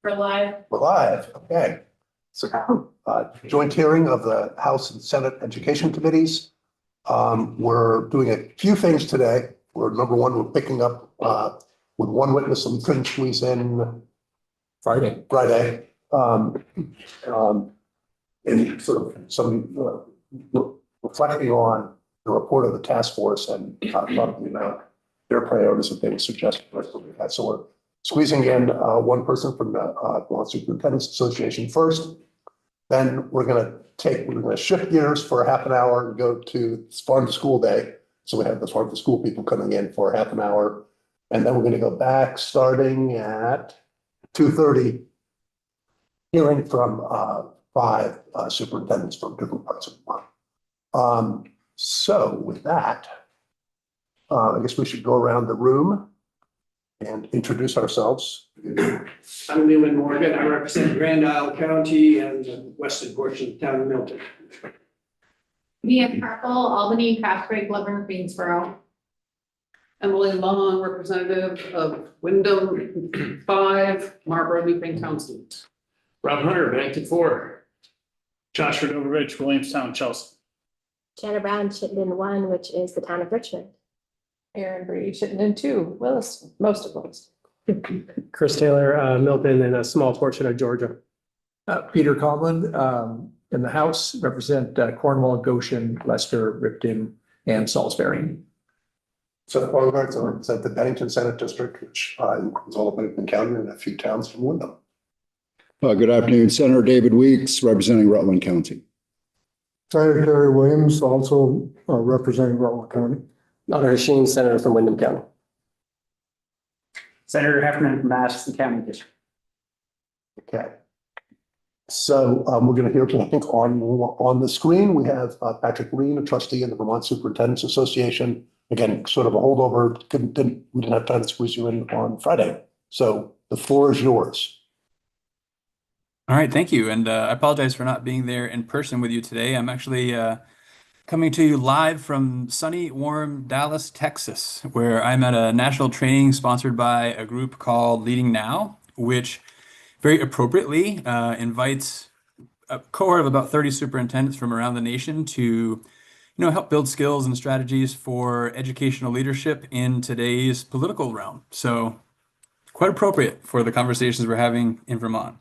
We're live. We're live, okay. So, joint hearing of the House and Senate Education Committees. We're doing a few things today. Number one, we're picking up, with one witness that we couldn't squeeze in Friday. In sort of some, reflecting on the report of the task force and talking about their priorities and things suggested. So we're squeezing in one person from the Vermont Superintendent's Association first. Then we're going to shift gears for half an hour and go to Farm to School Day. So we have the Farm to School people coming in for half an hour. And then we're going to go back starting at 2:30, hearing from five superintendents from different parts of Vermont. So with that, I guess we should go around the room and introduce ourselves. I'm Leland Morgan. I represent Grand Isle County and the western portion of the town of Milton. Mia Carpel, Albany, Craftsbury, Glover, Greensboro. Emily Long, representative of Wyndham 5, Marlboro, Newfane Township. Rob Hunter, Bennington 4. Joshua Overbridge, Williamstown, Chelsea. Shanna Brown, Chittenden 1, which is the town of Richmond. Aaron Brady, Chittenden 2, Willis, most of Willis. Chris Taylor, Milton, and a small portion of Georgia. Peter Conlon, in the House, represent Cornwall, Goshen, Leicester, Ripton, and Salisbury. So Beauregard, I represent the Bennington Senate District, which includes all of Bennington County and a few towns from Wyndham. Good afternoon, Senator David Weeks, representing Rutland County. Senator Terry Williams, also representing Rutland County. Honor Hashim, Senator from Wyndham County. Senator Heffernan from Madison County District. Okay. So we're going to hear, I think, on the screen, we have Patrick Green, a trustee in the Vermont Superintendent's Association. Again, sort of a holdover. We didn't have time to squeeze you in on Friday. So the floor is yours. All right, thank you. And I apologize for not being there in person with you today. I'm actually coming to you live from sunny, warm Dallas, Texas, where I'm at a national training sponsored by a group called Leading Now, which very appropriately invites a cohort of about 30 superintendents from around the nation to help build skills and strategies for educational leadership in today's political realm. So quite appropriate for the conversations we're having in Vermont.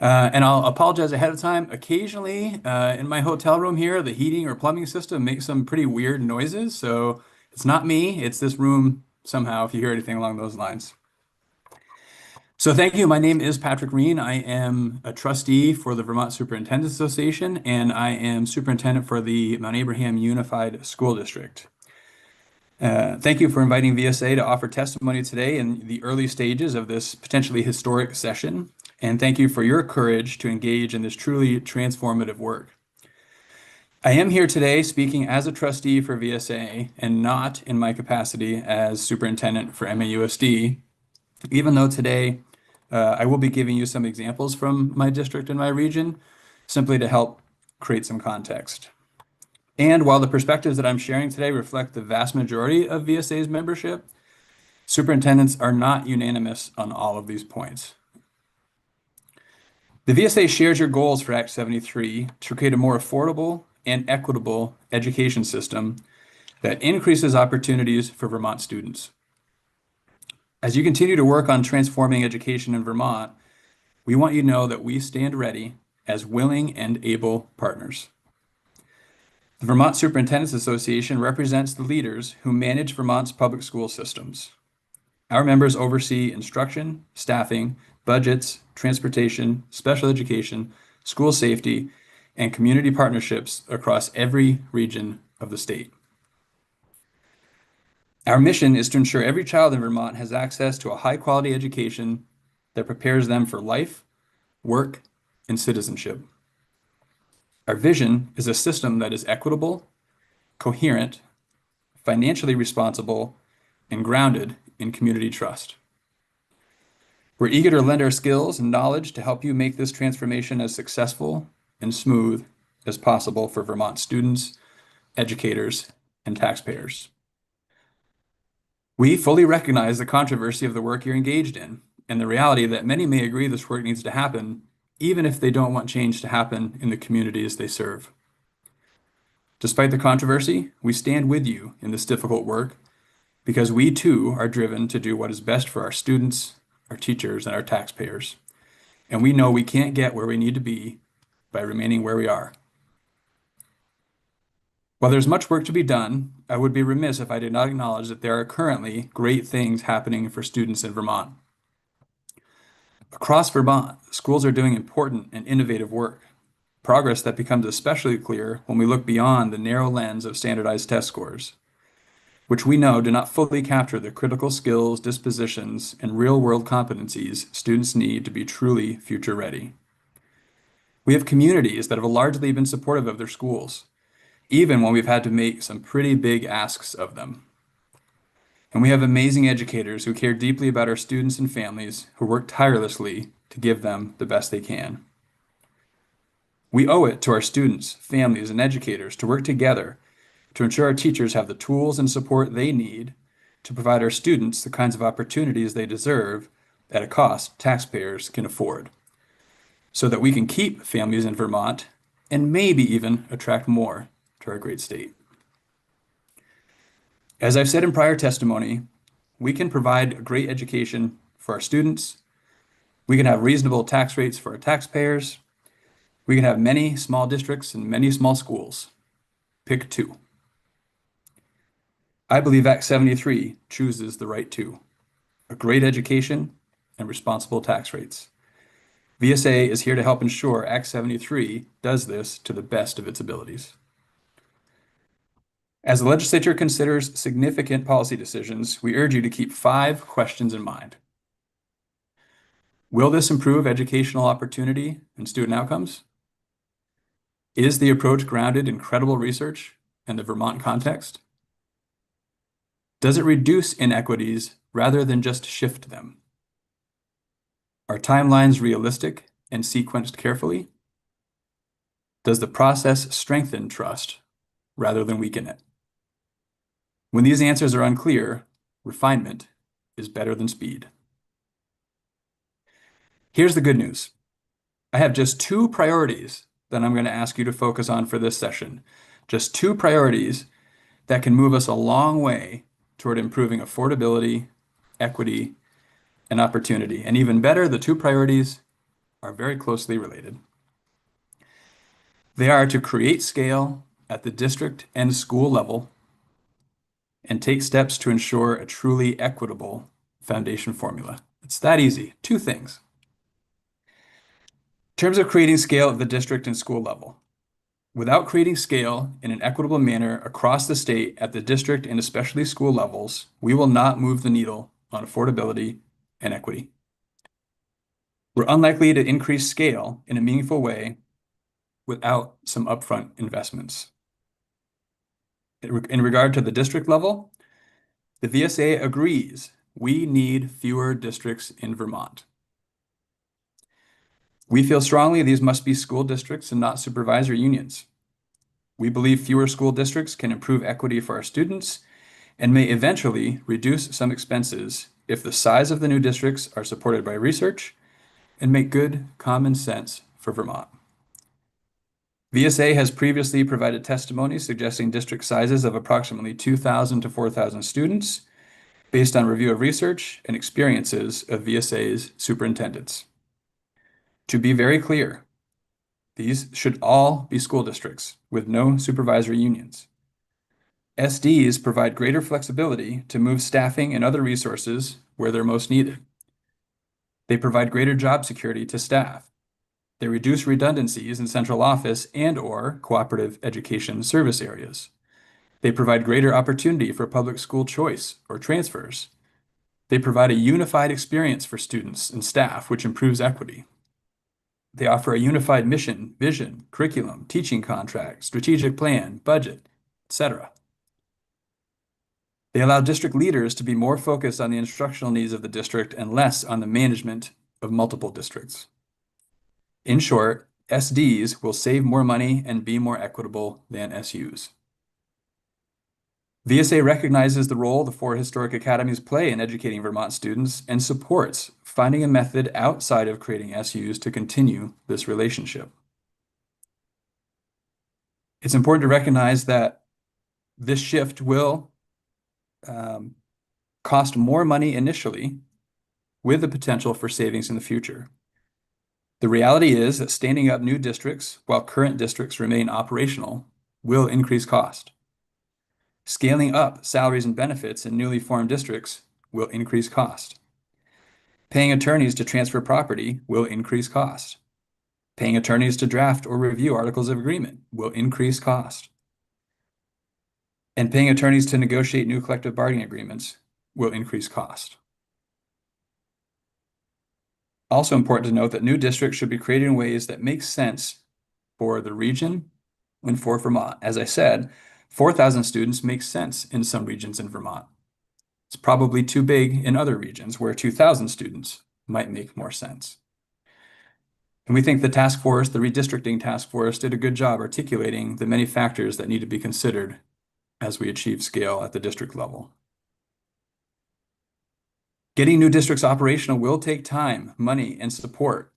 And I'll apologize ahead of time. Occasionally, in my hotel room here, the heating or plumbing system makes some pretty weird noises. So it's not me, it's this room somehow, if you hear anything along those lines. So thank you. My name is Patrick Green. I am a trustee for the Vermont Superintendent's Association, and I am superintendent for the Mount Abraham Unified School District. Thank you for inviting VSA to offer testimony today in the early stages of this potentially historic session. And thank you for your courage to engage in this truly transformative work. I am here today speaking as a trustee for VSA and not in my capacity as superintendent for MAUSD, even though today I will be giving you some examples from my district and my region, simply to help create some context. And while the perspectives that I'm sharing today reflect the vast majority of VSA's membership, superintendents are not unanimous on all of these points. The VSA shares your goals for Act 73 to create a more affordable and equitable education system that increases opportunities for Vermont students. As you continue to work on transforming education in Vermont, we want you to know that we stand ready as willing and able partners. The Vermont Superintendent's Association represents the leaders who manage Vermont's public school systems. Our members oversee instruction, staffing, budgets, transportation, special education, school safety, and community partnerships across every region of the state. Our mission is to ensure every child in Vermont has access to a high-quality education that prepares them for life, work, and citizenship. Our vision is a system that is equitable, coherent, financially responsible, and grounded in community trust. We're eager to lend our skills and knowledge to help you make this transformation as successful and smooth as possible for Vermont students, educators, and taxpayers. We fully recognize the controversy of the work you're engaged in, and the reality that many may agree this work needs to happen, even if they don't want change to happen in the communities they serve. Despite the controversy, we stand with you in this difficult work because we too are driven to do what is best for our students, our teachers, and our taxpayers. And we know we can't get where we need to be by remaining where we are. While there's much work to be done, I would be remiss if I did not acknowledge that there are currently great things happening for students in Vermont. Across Vermont, schools are doing important and innovative work, progress that becomes especially clear when we look beyond the narrow lens of standardized test scores, which we know do not fully capture the critical skills, dispositions, and real-world competencies students need to be truly future-ready. We have communities that have largely been supportive of their schools, even when we've had to make some pretty big asks of them. And we have amazing educators who care deeply about our students and families who work tirelessly to give them the best they can. We owe it to our students, families, and educators to work together to ensure our teachers have the tools and support they need to provide our students the kinds of opportunities they deserve at a cost taxpayers can afford, so that we can keep families in Vermont and maybe even attract more to our great state. As I've said in prior testimony, we can provide a great education for our students. We can have reasonable tax rates for our taxpayers. We can have many small districts and many small schools. Pick two. I believe Act 73 chooses the right two: a great education and responsible tax rates. VSA is here to help ensure Act 73 does this to the best of its abilities. As the legislature considers significant policy decisions, we urge you to keep 5 questions in mind. Will this improve educational opportunity and student outcomes? Is the approach grounded in credible research and the Vermont context? Does it reduce inequities rather than just shift them? Are timelines realistic and sequenced carefully? Does the process strengthen trust rather than weaken it? When these answers are unclear, refinement is better than speed. Here's the good news. I have just 2 priorities that I'm going to ask you to focus on for this session. Just 2 priorities that can move us a long way toward improving affordability, equity, and opportunity. And even better, the 2 priorities are very closely related. They are to create scale at the district and school level and take steps to ensure a truly equitable foundation formula. It's that easy. 2 things. In terms of creating scale at the district and school level, without creating scale in an equitable manner across the state at the district and especially school levels, we will not move the needle on affordability and equity. We're unlikely to increase scale in a meaningful way without some upfront investments. In regard to the district level, the VSA agrees we need fewer districts in Vermont. We feel strongly these must be school districts and not supervisory unions. We believe fewer school districts can improve equity for our students and may eventually reduce some expenses if the size of the new districts are supported by research and make good common sense for Vermont. VSA has previously provided testimony suggesting district sizes of approximately 2,000 to 4,000 students based on review of research and experiences of VSA's superintendents. To be very clear, these should all be school districts with no supervisory unions. SDs provide greater flexibility to move staffing and other resources where they're most needed. They provide greater job security to staff. They reduce redundancies in central office and/or cooperative education service areas. They provide greater opportunity for public school choice or transfers. They provide a unified experience for students and staff, which improves equity. They offer a unified mission, vision, curriculum, teaching contract, strategic plan, budget, etc. They allow district leaders to be more focused on the instructional needs of the district and less on the management of multiple districts. In short, SDs will save more money and be more equitable than SUs. VSA recognizes the role the 4 historic academies play in educating Vermont students and supports finding a method outside of creating SUs to continue this relationship. It's important to recognize that this shift will cost more money initially, with the potential for savings in the future. The reality is that standing up new districts while current districts remain operational will increase cost. Scaling up salaries and benefits in newly formed districts will increase cost. Paying attorneys to transfer property will increase cost. Paying attorneys to draft or review articles of agreement will increase cost. And paying attorneys to negotiate new collective bargaining agreements will increase cost. Also important to note that new districts should be created in ways that make sense for the region and for Vermont. As I said, 4,000 students makes sense in some regions in Vermont. It's probably too big in other regions where 2,000 students might make more sense. And we think the task force, the redistricting task force, did a good job articulating the many factors that need to be considered as we achieve scale at the district level. Getting new districts operational will take time, money, and support.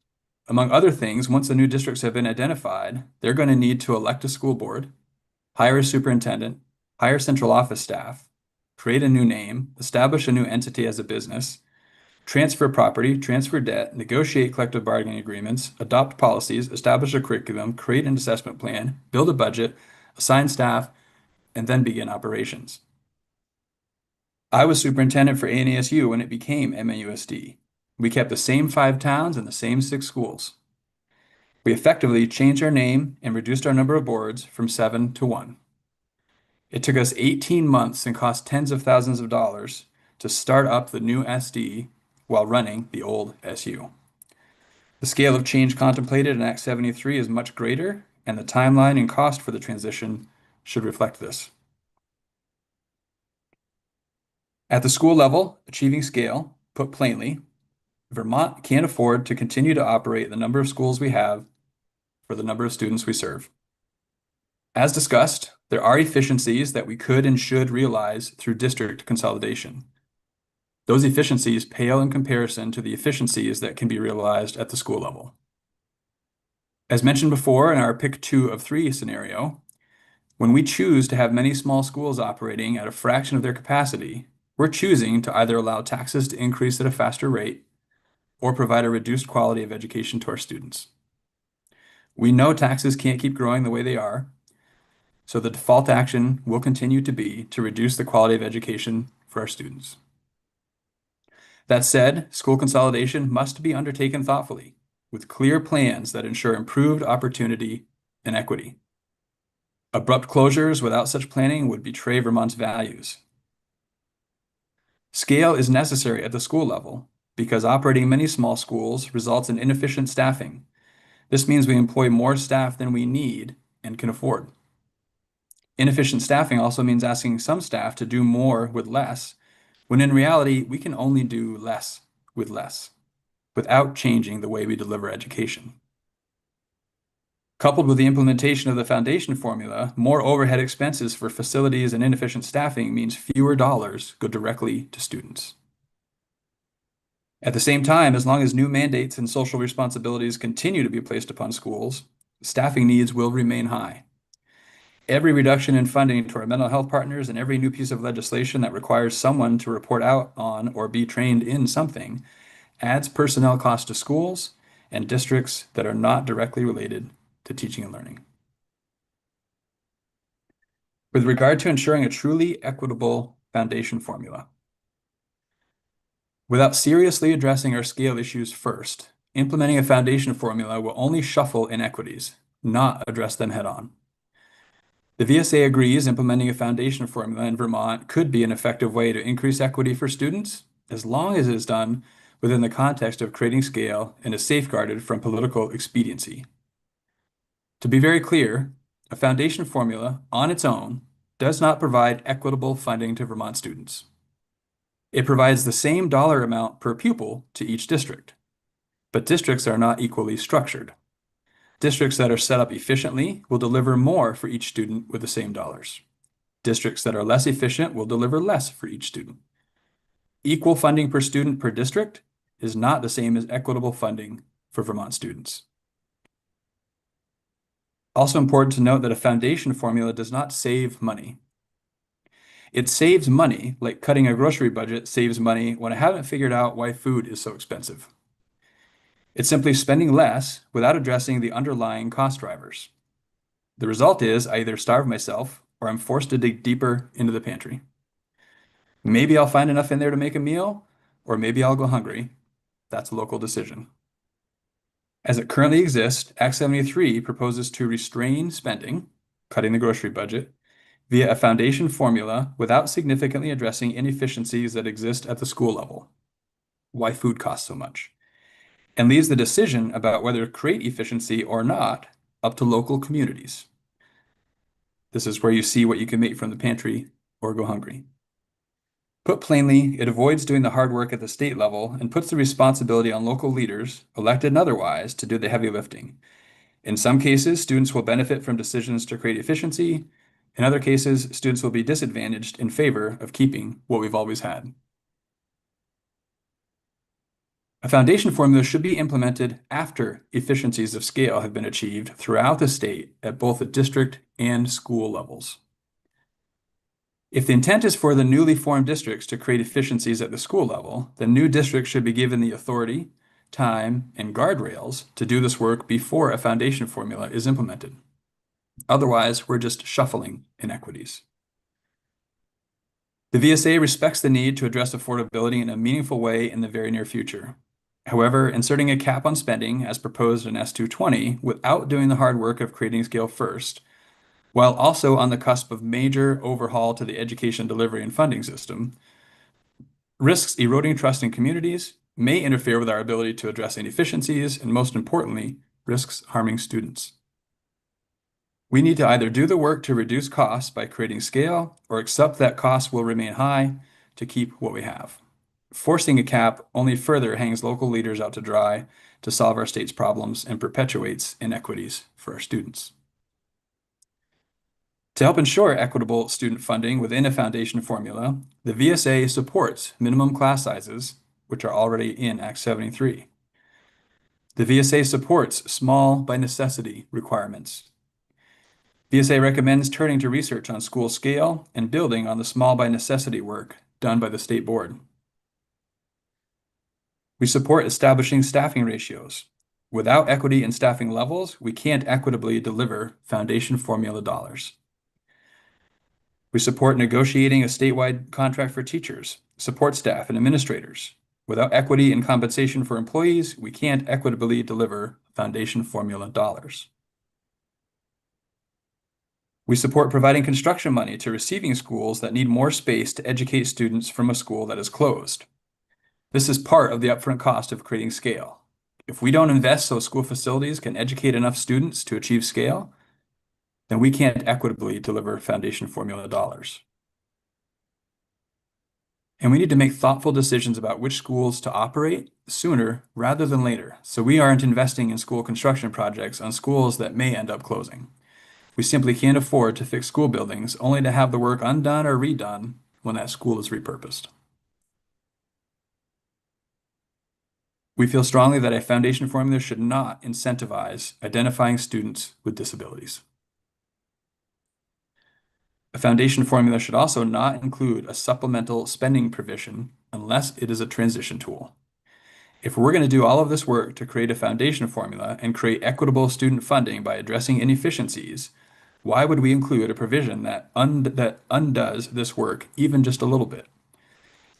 Among other things, once the new districts have been identified, they're going to need to elect a school board, hire a superintendent, hire central office staff, create a new name, establish a new entity as a business, transfer property, transfer debt, negotiate collective bargaining agreements, adopt policies, establish a curriculum, create an assessment plan, build a budget, assign staff, and then begin operations. I was superintendent for ANASU when it became MAUSD. We kept the same 5 towns and the same 6 schools. We effectively changed our name and reduced our number of boards from 7 to 1. It took us 18 months and cost tens of thousands of dollars to start up the new SD while running the old SU. The scale of change contemplated in Act 73 is much greater, and the timeline and cost for the transition should reflect this. At the school level, achieving scale, put plainly, Vermont can't afford to continue to operate the number of schools we have for the number of students we serve. As discussed, there are efficiencies that we could and should realize through district consolidation. Those efficiencies pale in comparison to the efficiencies that can be realized at the school level. As mentioned before in our pick 2 of 3 scenario, when we choose to have many small schools operating at a fraction of their capacity, we're choosing to either allow taxes to increase at a faster rate or provide a reduced quality of education to our students. We know taxes can't keep growing the way they are, so the default action will continue to be to reduce the quality of education for our students. That said, school consolidation must be undertaken thoughtfully, with clear plans that ensure improved opportunity and equity. Abrupt closures without such planning would betray Vermont's values. Scale is necessary at the school level because operating many small schools results in inefficient staffing. This means we employ more staff than we need and can afford. Inefficient staffing also means asking some staff to do more with less, when in reality, we can only do less with less, without changing the way we deliver education. Coupled with the implementation of the foundation formula, more overhead expenses for facilities and inefficient staffing means fewer dollars go directly to students. At the same time, as long as new mandates and social responsibilities continue to be placed upon schools, staffing needs will remain high. Every reduction in funding to our mental health partners and every new piece of legislation that requires someone to report out on or be trained in something adds personnel costs to schools and districts that are not directly related to teaching and learning. With regard to ensuring a truly equitable foundation formula, without seriously addressing our scale issues first, implementing a foundation formula will only shuffle inequities, not address them head on. The VSA agrees implementing a foundation formula in Vermont could be an effective way to increase equity for students, as long as it is done within the context of creating scale and is safeguarded from political expediency. To be very clear, a foundation formula on its own does not provide equitable funding to Vermont students. It provides the same dollar amount per pupil to each district, but districts are not equally structured. Districts that are set up efficiently will deliver more for each student with the same dollars. Districts that are less efficient will deliver less for each student. Equal funding per student per district is not the same as equitable funding for Vermont students. Also important to note that a foundation formula does not save money. It saves money, like cutting a grocery budget saves money when I haven't figured out why food is so expensive. It's simply spending less without addressing the underlying cost drivers. The result is I either starve myself or I'm forced to dig deeper into the pantry. Maybe I'll find enough in there to make a meal, or maybe I'll go hungry. That's a local decision. As it currently exists, Act 73 proposes to restrain spending, cutting the grocery budget, via a foundation formula without significantly addressing inefficiencies that exist at the school level, why food costs so much, and leaves the decision about whether to create efficiency or not up to local communities. This is where you see what you can make from the pantry or go hungry. Put plainly, it avoids doing the hard work at the state level and puts the responsibility on local leaders, elected and otherwise, to do the heavy lifting. In some cases, students will benefit from decisions to create efficiency. In other cases, students will be disadvantaged in favor of keeping what we've always had. A foundation formula should be implemented after efficiencies of scale have been achieved throughout the state at both the district and school levels. If the intent is for the newly formed districts to create efficiencies at the school level, then new districts should be given the authority, time, and guardrails to do this work before a foundation formula is implemented. Otherwise, we're just shuffling inequities. The VSA respects the need to address affordability in a meaningful way in the very near future. However, inserting a cap on spending as proposed in S220 without doing the hard work of creating scale first, while also on the cusp of major overhaul to the education delivery and funding system, risks eroding trust in communities, may interfere with our ability to address inefficiencies, and most importantly, risks harming students. We need to either do the work to reduce costs by creating scale or accept that costs will remain high to keep what we have. Forcing a cap only further hangs local leaders out to dry to solve our state's problems and perpetuates inequities for our students. To help ensure equitable student funding within a foundation formula, the VSA supports minimum class sizes, which are already in Act 73. The VSA supports small by necessity requirements. VSA recommends turning to research on school scale and building on the small by necessity work done by the state board. We support establishing staffing ratios. Without equity in staffing levels, we can't equitably deliver foundation formula dollars. We support negotiating a statewide contract for teachers, support staff, and administrators. Without equity in compensation for employees, we can't equitably deliver foundation formula dollars. We support providing construction money to receiving schools that need more space to educate students from a school that is closed. This is part of the upfront cost of creating scale. If we don't invest so school facilities can educate enough students to achieve scale, then we can't equitably deliver foundation formula dollars. And we need to make thoughtful decisions about which schools to operate sooner rather than later, so we aren't investing in school construction projects on schools that may end up closing. We simply can't afford to fix school buildings only to have the work undone or redone when that school is repurposed. We feel strongly that a foundation formula should not incentivize identifying students with disabilities. A foundation formula should also not include a supplemental spending provision unless it is a transition tool. If we're going to do all of this work to create a foundation formula and create equitable student funding by addressing inefficiencies, why would we include a provision that undoes this work even just a little bit?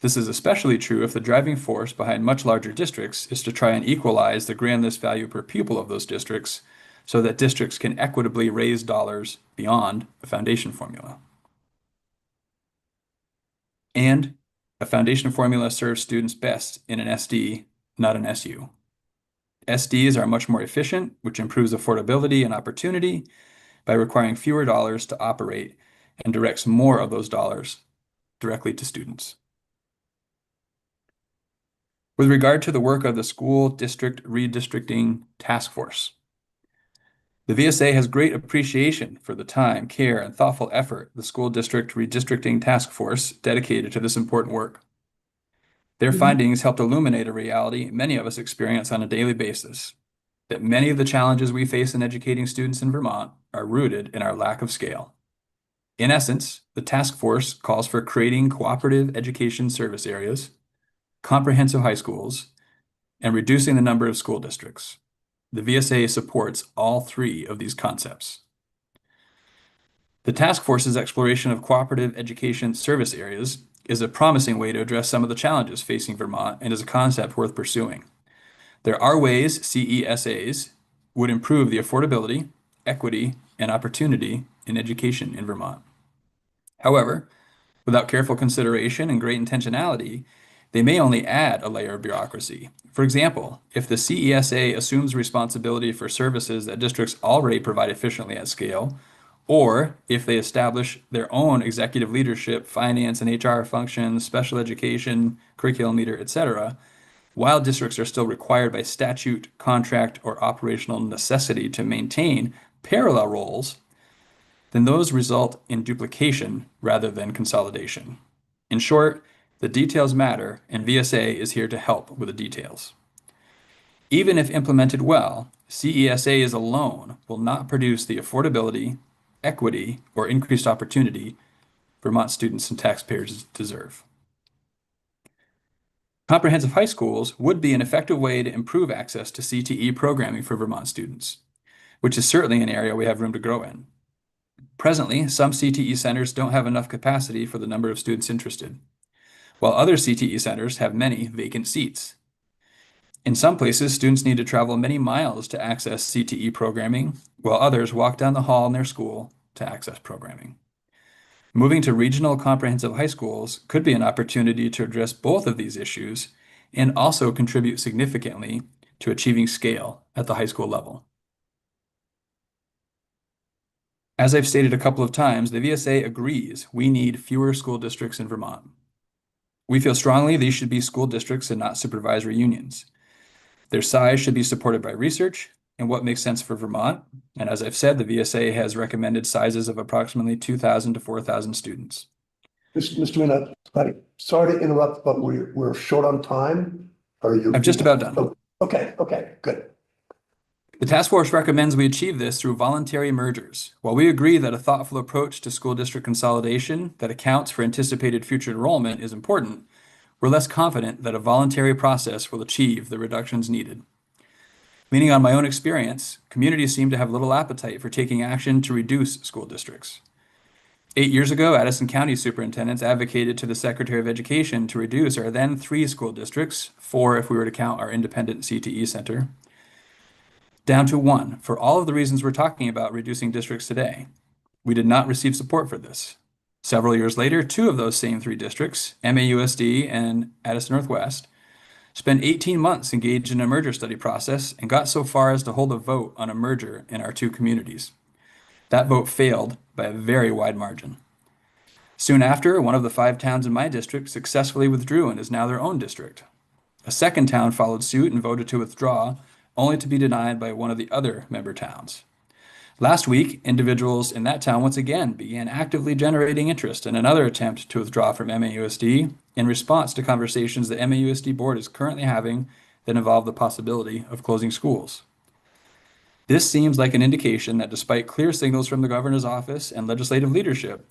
This is especially true if the driving force behind much larger districts is to try and equalize the grand list value per pupil of those districts so that districts can equitably raise dollars beyond a foundation formula. And a foundation formula serves students best in an SD, not an SU. SDs are much more efficient, which improves affordability and opportunity by requiring fewer dollars to operate and directs more of those dollars directly to students. With regard to the work of the School District Redistricting Task Force, The VSA has great appreciation for the time, care, and thoughtful effort the school district redistricting task force dedicated to this important work. Their findings helped illuminate a reality many of us experience on a daily basis, that many of the challenges we face in educating students in Vermont are rooted in our lack of scale. In essence, the task force calls for creating cooperative education service areas, comprehensive high schools, and reducing the number of school districts. The VSA supports all three of these concepts. The task force's exploration of cooperative education service areas is a promising way to address some of the challenges facing Vermont and is a concept worth pursuing. There are ways CESAs would improve the affordability, equity, and opportunity in education in Vermont. However, without careful consideration and great intentionality, they may only add a layer of bureaucracy. For example, if the CESA assumes responsibility for services that districts already provide efficiently at scale, or if they establish their own executive leadership, finance and HR functions, special education, curriculum leader, etc., while districts are still required by statute, contract, or operational necessity to maintain parallel roles, then those result in duplication rather than consolidation. In short, the details matter, and VSA is here to help with the details. Even if implemented well, CESAs alone will not produce the affordability, equity, or increased opportunity Vermont students and taxpayers deserve. Comprehensive high schools would be an effective way to improve access to CTE programming for Vermont students, which is certainly an area we have room to grow in. Presently, some CTE centers don't have enough capacity for the number of students interested, while other CTE centers have many vacant seats. In some places, students need to travel many miles to access CTE programming, while others walk down the hall in their school to access programming. Moving to regional comprehensive high schools could be an opportunity to address both of these issues and also contribute significantly to achieving scale at the high school level. As I've stated a couple of times, the VSA agrees we need fewer school districts in Vermont. We feel strongly these should be school districts and not supervisory unions. Their size should be supported by research and what makes sense for Vermont. And as I've said, the VSA has recommended sizes of approximately 2,000 to 4,000 students. Mr. Minna, sorry to interrupt, but we're short on time. I'm just about done. Oh, okay, good. The task force recommends we achieve this through voluntary mergers. While we agree that a thoughtful approach to school district consolidation that accounts for anticipated future enrollment is important, we're less confident that a voluntary process will achieve the reductions needed. Leaning on my own experience, communities seem to have little appetite for taking action to reduce school districts. 8 years ago, Addison County superintendents advocated to the Secretary of Education to reduce our then 3 school districts, 4 if we were to count our independent CTE center, down to 1 for all of the reasons we're talking about reducing districts today. We did not receive support for this. Several years later, 2 of those same 3 districts, MAUSD and Addison Northwest, spent 18 months engaged in a merger study process and got so far as to hold a vote on a merger in our 2 communities. That vote failed by a very wide margin. Soon after, one of the 5 towns in my district successfully withdrew and is now their own district. A second town followed suit and voted to withdraw, only to be denied by one of the other member towns. Last week, individuals in that town once again began actively generating interest in another attempt to withdraw from MAUSD in response to conversations the MAUSD board is currently having that involve the possibility of closing schools. This seems like an indication that despite clear signals from the governor's office and legislative leadership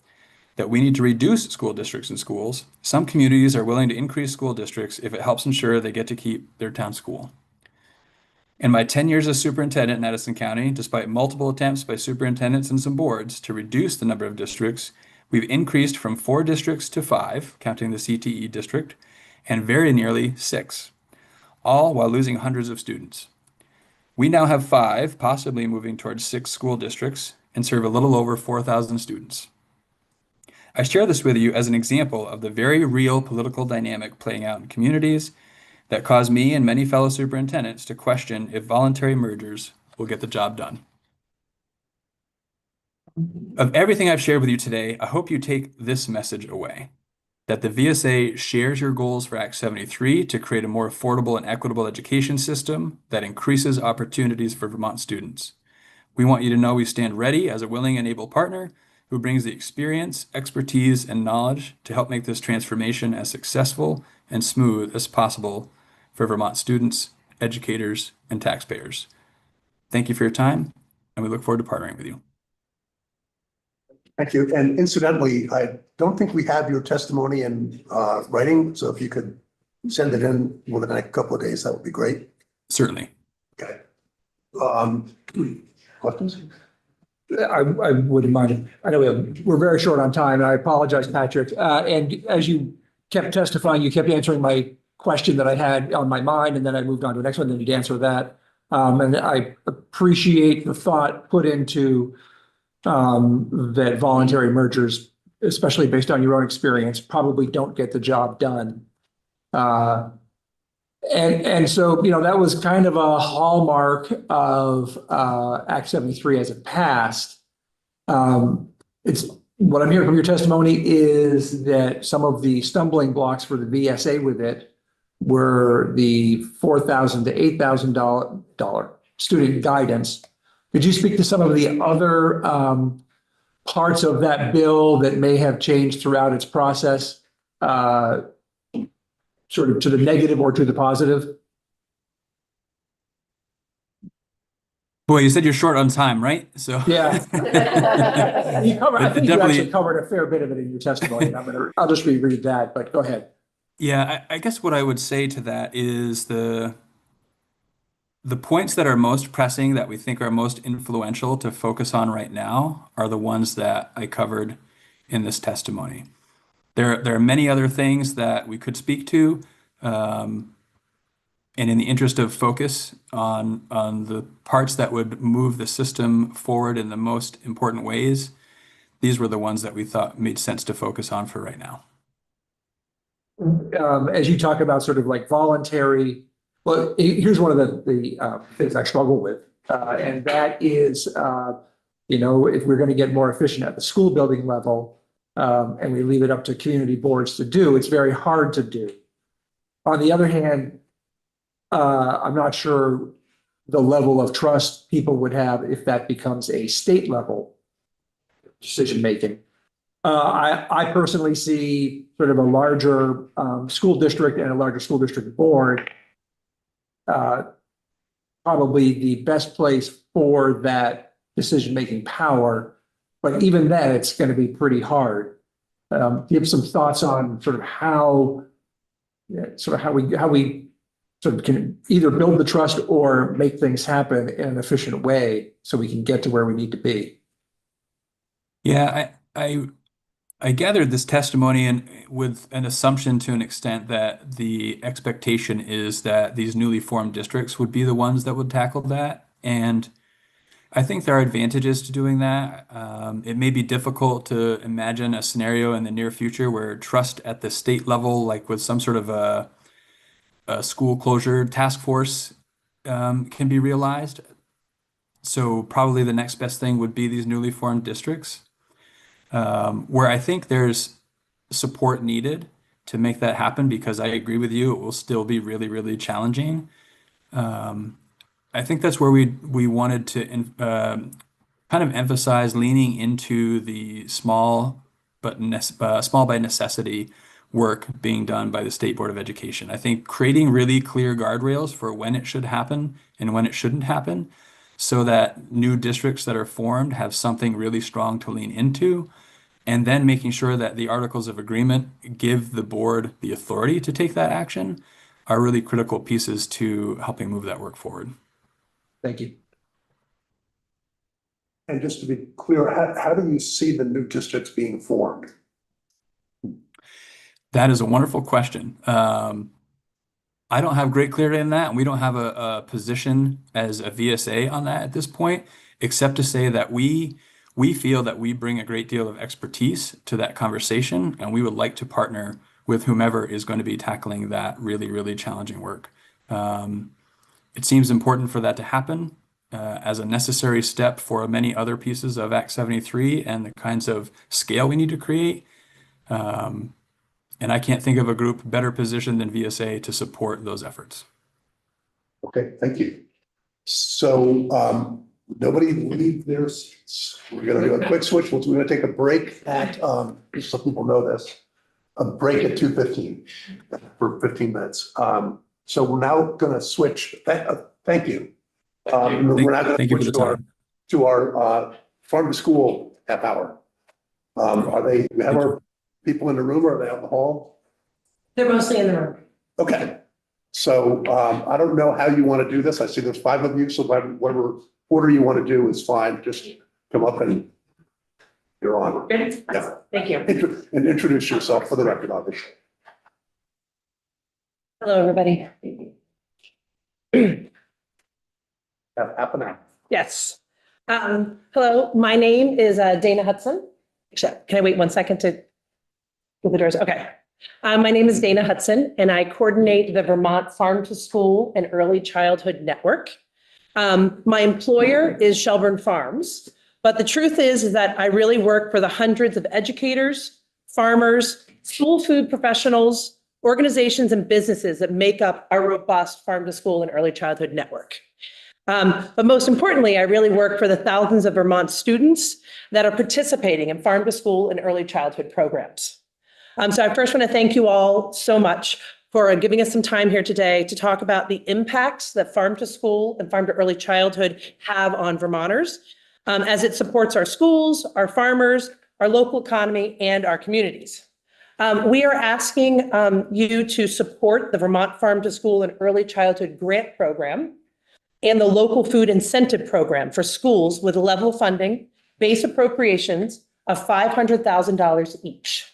that we need to reduce school districts in schools, some communities are willing to increase school districts if it helps ensure they get to keep their town school. In my 10 years as superintendent in Addison County, despite multiple attempts by superintendents and some boards to reduce the number of districts, we've increased from 4 districts to 5, counting the CTE district, and very nearly 6, all while losing hundreds of students. We now have 5, possibly moving towards 6 school districts, and serve a little over 4,000 students. I share this with you as an example of the very real political dynamic playing out in communities that caused me and many fellow superintendents to question if voluntary mergers will get the job done. Of everything I've shared with you today, I hope you take this message away, that the VSA shares your goals for Act 73 to create a more affordable and equitable education system that increases opportunities for Vermont students. We want you to know we stand ready as a willing and able partner who brings the experience, expertise, and knowledge to help make this transformation as successful and smooth as possible for Vermont students, educators, and taxpayers. Thank you for your time, and we look forward to partnering with you. Thank you. And incidentally, I don't think we have your testimony in writing, so if you could send it in within the next couple of days, that would be great. Certainly. Okay. Questions? I wouldn't mind. I know we're very short on time, and I apologize, Patrick. And as you kept testifying, you kept answering my question that I had on my mind, and then I moved on to the next one, then you'd answer that. And I appreciate the thought put into that voluntary mergers, especially based on your own experience, probably don't get the job done. And so, you know, that was kind of a hallmark of Act 73 as it passed. It's what I'm hearing from your testimony is that some of the stumbling blocks for the VSA with it were the $4,000 to $8,000 student guidance. Could you speak to some of the other parts of that bill that may have changed throughout its process? Sort of to the negative or to the positive? Boy, you said you're short on time, right? So Yeah. I think you Definitely. actually covered a fair bit of it in your testimony. I'll just reread that, but go ahead. Yeah, I guess what I would say to that is the points that are most pressing, that we think are most influential to focus on right now, are the ones that I covered in this testimony. There are many other things that we could speak to, and in the interest of focus on the parts that would move the system forward in the most important ways, these were the ones that we thought made sense to focus on for right now. As you talk about sort of like voluntary, well, here's one of the things I struggle with, and that is, you know, if we're going to get more efficient at the school building level, and we leave it up to community boards to do, it's very hard to do. On the other hand, I'm not sure the level of trust people would have if that becomes a state level decision-making. I personally see sort of a larger school district and a larger school district board probably the best place for that decision-making power. But even then, it's going to be pretty hard. Do you have some thoughts on sort of how we sort of can either build the trust or make things happen in an efficient way so we can get to where we need to be? Yeah, I gathered this testimony and with an assumption to an extent that the expectation is that these newly formed districts would be the ones that would tackle that. And I think there are advantages to doing that. It may be difficult to imagine a scenario in the near future where trust at the state level, like with some sort of a school closure task force, can be realized. So probably the next best thing would be these newly formed districts, where I think there's support needed to make that happen, because I agree with you, it will still be really, really challenging. I think that's where we wanted to kind of emphasize leaning into the small by necessity work being done by the State Board of Education. I think creating really clear guardrails for when it should happen and when it shouldn't happen, so that new districts that are formed have something really strong to lean into, and then making sure that the articles of agreement give the board the authority to take that action, are really critical pieces to helping move that work forward. Thank you. And just to be clear, how do you see the new districts being formed? That is a wonderful question. I don't have great clarity in that, and we don't have a position as a VSA on that at this point, except to say that we feel that we bring a great deal of expertise to that conversation, and we would like to partner with whomever is going to be tackling that really, really challenging work. It seems important for that to happen as a necessary step for many other pieces of Act 73 and the kinds of scale we need to create. And I can't think of a group better positioned than VSA to support those efforts. Okay, thank you. So nobody leave their seats. We're gonna do a quick switch. We're gonna take a break at, some people know this, a break at 2:15 for 15 minutes. So we're now gonna switch. Thank you. We're now gonna Thank you for switch the time. to our farm to school half hour. We have our people in the room, or are they out in the hall? They're mostly in the room. Okay, so I don't know how you want to do this. I see there's 5 of you, so whatever order you want to do is fine. Just come up and you're on. Good? Yeah. Thank you. And introduce yourself for the record, obviously. Hello, everybody. Have half an hour. Yes. Hello, my name is Dana Hudson. Actually, can I wait 1 second to get the doors? Okay. My name is Dana Hudson, and I coordinate the Vermont Farm to School and Early Childhood Network. My employer is Shelburne Farms, but the truth is that I really work for the hundreds of educators, farmers, school food professionals, organizations, and businesses that make up our robust Farm to School and Early Childhood Network. But most importantly, I really work for the thousands of Vermont students that are participating in Farm to School and Early Childhood programs. So I first want to thank you all so much for giving us some time here today to talk about the impacts that Farm to School and Farm to Early Childhood have on Vermonters, as it supports our schools, our farmers, our local economy, and our communities. We are asking you to support the Vermont Farm to School and Early Childhood Grant Program and the Local Food Incentive Program for schools with level funding, base appropriations of $500,000 each.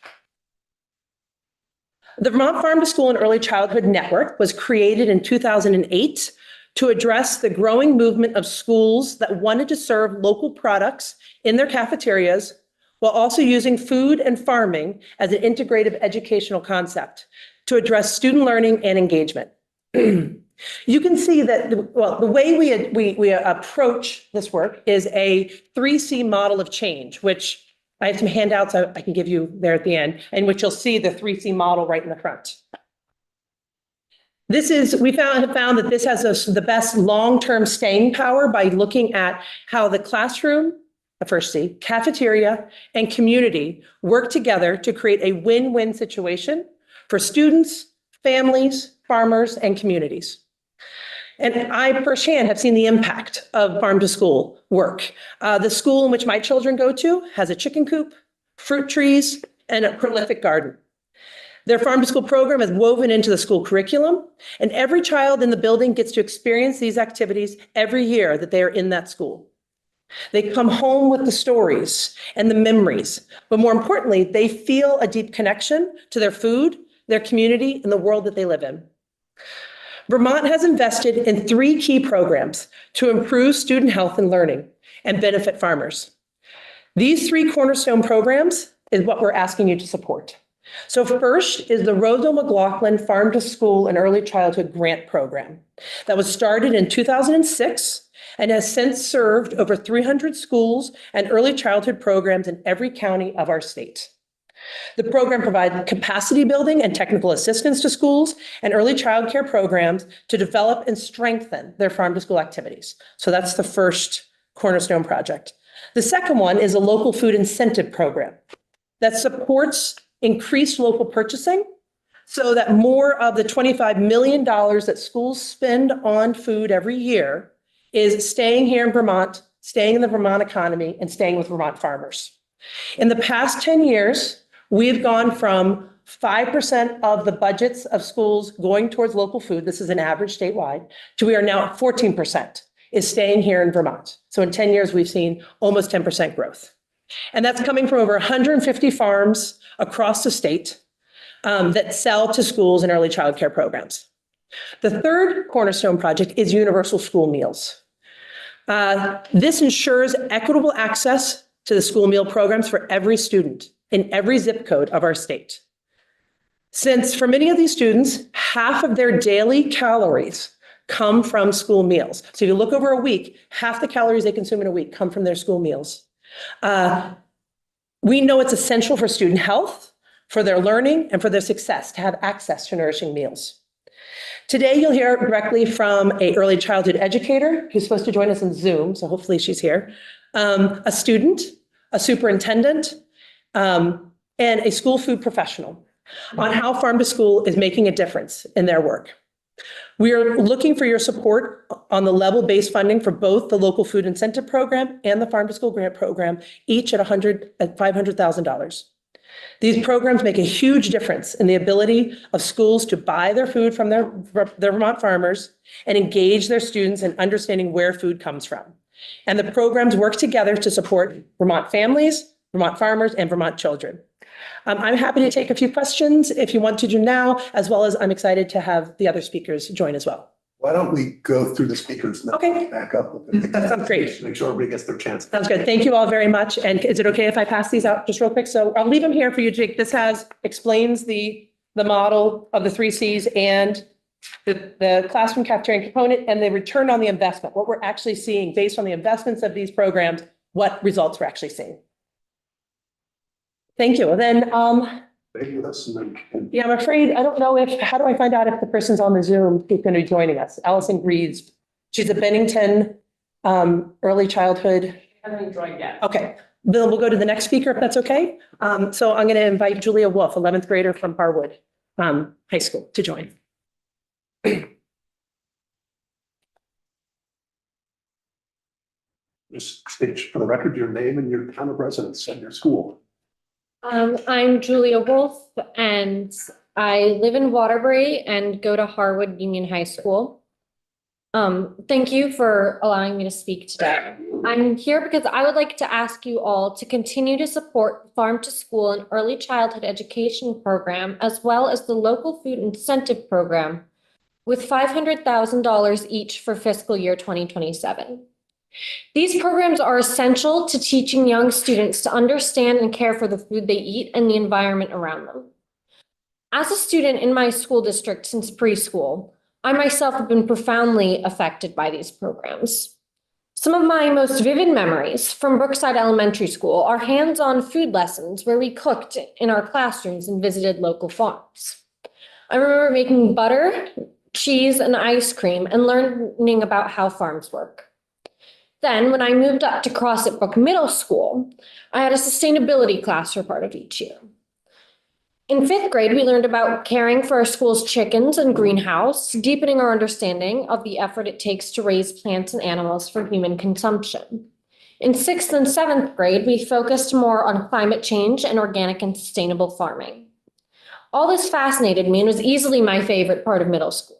The Vermont Farm to School and Early Childhood Network was created in 2008 to address the growing movement of schools that wanted to serve local products in their cafeterias while also using food and farming as an integrative educational concept to address student learning and engagement. You can see that, well, the way we approach this work is a 3C model of change, which I have some handouts I can give you there at the end, in which you'll see the 3C model right in the front. We found that this has the best long-term staying power by looking at how the classroom, the first C, cafeteria, and community work together to create a win-win situation for students, families, farmers, and communities. And I firsthand have seen the impact of farm to school work. The school in which my children go to has a chicken coop, fruit trees, and a prolific garden. Their farm to school program is woven into the school curriculum, and every child in the building gets to experience these activities every year that they are in that school. They come home with the stories and the memories, but more importantly, they feel a deep connection to their food, their community, and the world that they live in. Vermont has invested in 3 key programs to improve student health and learning and benefit farmers. These 3 cornerstone programs is what we're asking you to support. So first is the Rosa McLaughlin Farm to School and Early Childhood Grant Program that was started in 2006 and has since served over 300 schools and early childhood programs in every county of our state. The program provides capacity building and technical assistance to schools and early childcare programs to develop and strengthen their farm to school activities. So that's the first cornerstone project. The second one is a local food incentive program that supports increased local purchasing so that more of the $25 million that schools spend on food every year is staying here in Vermont, staying in the Vermont economy, and staying with Vermont farmers. In the past 10 years, we've gone from 5% of the budgets of schools going towards local food, this is an average statewide, to we are now at 14% is staying here in Vermont. So in 10 years, we've seen almost 10% growth. And that's coming from over 150 farms across the state that sell to schools and early childcare programs. The third cornerstone project is Universal School Meals. This ensures equitable access to the school meal programs for every student in every zip code of our state. Since for many of these students, half of their daily calories come from school meals. So if you look over a week, half the calories they consume in a week come from their school meals. We know it's essential for student health, for their learning, and for their success to have access to nourishing meals. Today, you'll hear directly from an early childhood educator who's supposed to join us in Zoom, so hopefully she's here, a student, a superintendent, and a school food professional on how Farm to School is making a difference in their work. We are looking for your support on the level-based funding for both the local food incentive program and the Farm to School grant program, each at $500,000. These programs make a huge difference in the ability of schools to buy their food from their Vermont farmers and engage their students in understanding where food comes from. And the programs work together to support Vermont families, Vermont farmers, and Vermont children. I'm happy to take a few questions if you want to do now, as well as I'm excited to have the other speakers join as well. Why don't we go through the speakers and Okay. then back up? That sounds great. Make sure everybody gets their chance. Sounds good. Thank you all very much. And is it okay if I pass these out just real quick? So I'll leave them here for you, Jake. This explains the model of the 3 Cs and the classroom cafeteria component and the return on the investment, what we're actually seeing based on the investments of these programs, what results we're actually seeing. Thank you. And then, Stay with us and then. yeah, I'm afraid, I don't know how do I find out if the person's on the Zoom who's going to be joining us? Allison Greaves. She's a Bennington early childhood. I haven't joined yet. Okay. Then we'll go to the next speaker if that's okay. So I'm going to invite Julia Wolf, 11th grader from Harwood High School, to join. Just state for the record your name and your town of residence and your school. I'm Julia Wolf and I live in Waterbury and go to Harwood Union High School. Thank you for allowing me to speak today. I'm here because I would like to ask you all to continue to support the Farm to School and Early Childhood Education Program, as well as the Local Food Incentive Program, with $500,000 each for fiscal year 2027. These programs are essential to teaching young students to understand and care for the food they eat and the environment around them. As a student in my school district since preschool, I myself have been profoundly affected by these programs. Some of my most vivid memories from Brookside Elementary School are hands-on food lessons where we cooked in our classrooms and visited local farms. I remember making butter, cheese, and ice cream and learning about how farms work. Then, when I moved up to Crossett Brook Middle School, I had a sustainability class for part of each year. In 5th grade, we learned about caring for our school's chickens and greenhouse, deepening our understanding of the effort it takes to raise plants and animals for human consumption. In 6th and 7th grade, we focused more on climate change and organic and sustainable farming. All this fascinated me and was easily my favorite part of middle school.